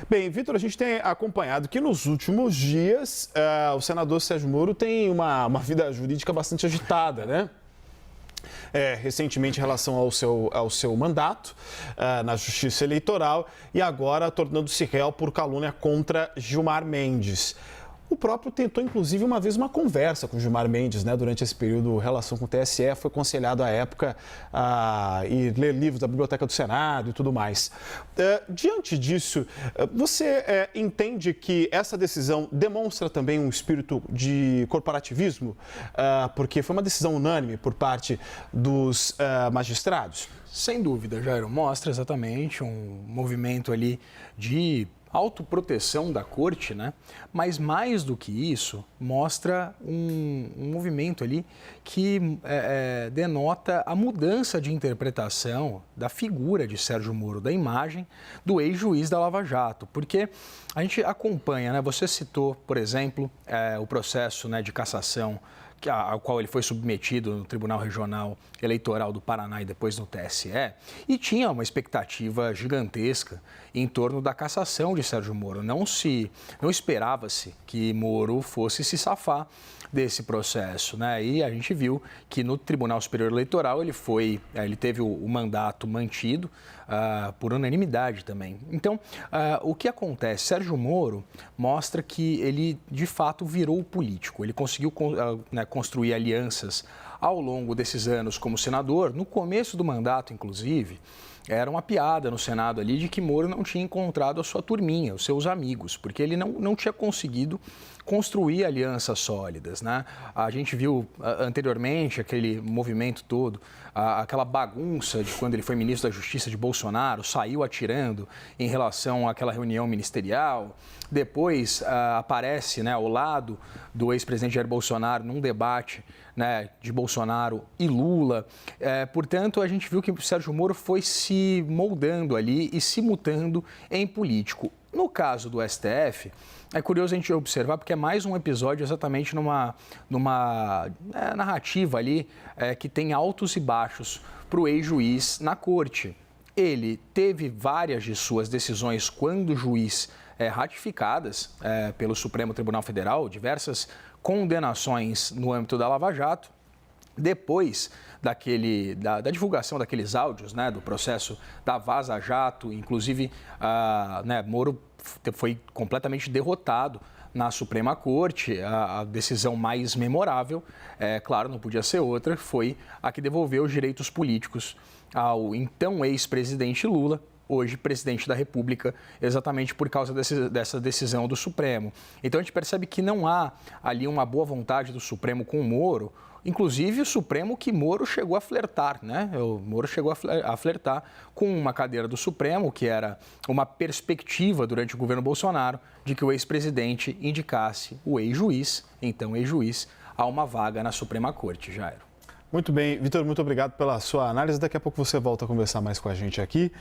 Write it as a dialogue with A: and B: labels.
A: Bem, Vitor, a gente tem acompanhado que nos últimos dias o senador Sérgio Moro tem uma vida jurídica bastante agitada, né? Recentemente em relação ao seu mandato na Justiça Eleitoral e agora tornando-se réu por calúnia contra Gilmar Mendes. O próprio tentou, inclusive, uma vez uma conversa com Gilmar Mendes, né, durante esse período, relação com o TSE, foi aconselhado à época a ir ler livros da Biblioteca do Senado e tudo mais. Diante disso, você entende que essa decisão demonstra também um espírito de corporativismo? Porque foi uma decisão unânime por parte dos magistrados?
B: Sem dúvida, Jairo, mostra exatamente um movimento ali de autoproteção da corte, né? Mas mais do que isso, mostra um movimento ali que denota a mudança de interpretação da figura de Sérgio Moro, da imagem do ex-juiz da Lava Jato. Porque a gente acompanha, né? Você citou, por exemplo, o processo, né, de cassação ao qual ele foi submetido no Tribunal Regional Eleitoral do Paraná e depois no TSE, e tinha uma expectativa gigantesca em torno da cassação de Sérgio Moro. Não esperava-se que Moro fosse se safar desse processo, né? E a gente viu que no Tribunal Superior Eleitoral ele teve o mandato mantido por unanimidade também. Então, o que acontece? Sérgio Moro mostra que ele, de fato, virou político. Ele conseguiu construir alianças ao longo desses anos como senador. No começo do mandato, inclusive, era uma piada no Senado ali de que Moro não tinha encontrado a sua turminha, os seus amigos, porque ele não tinha conseguido construir alianças sólidas, né? A gente viu anteriormente aquele movimento todo, aquela bagunça de quando ele foi ministro da Justiça de Bolsonaro, saiu atirando em relação àquela reunião ministerial. Depois aparece, né, ao lado do ex-presidente Jair Bolsonaro num debate, né, de Bolsonaro e Lula. Portanto, a gente viu que o Sérgio Moro foi se moldando ali e se mutando em político. No caso do STF, é curioso a gente observar, porque é mais um episódio exatamente numa narrativa ali que tem altos e baixos para o ex-juiz na corte. Ele teve várias de suas decisões quando juiz ratificadas pelo Supremo Tribunal Federal, diversas condenações no âmbito da Lava Jato. Depois da divulgação daqueles áudios, né, do processo da Vaza Jato, inclusive Moro foi completamente derrotado na Suprema Corte. A decisão mais memorável, claro, não podia ser outra, foi a que devolveu os direitos políticos ao então ex-presidente Lula, hoje presidente da República, exatamente por causa dessa decisão do Supremo. Então a gente percebe que não há ali uma boa vontade do Supremo com o Moro, inclusive o Supremo que Moro chegou a flertar, né? O Moro chegou a flertar com uma cadeira do Supremo, que era uma perspectiva durante o governo Bolsonaro de que o ex-presidente indicasse o ex-juiz, então ex-juiz, a uma vaga na Suprema Corte, Jairo.
A: Muito bem, Vitor, muito obrigado pela sua análise. Daqui a pouco você volta a conversar mais com a gente aqui.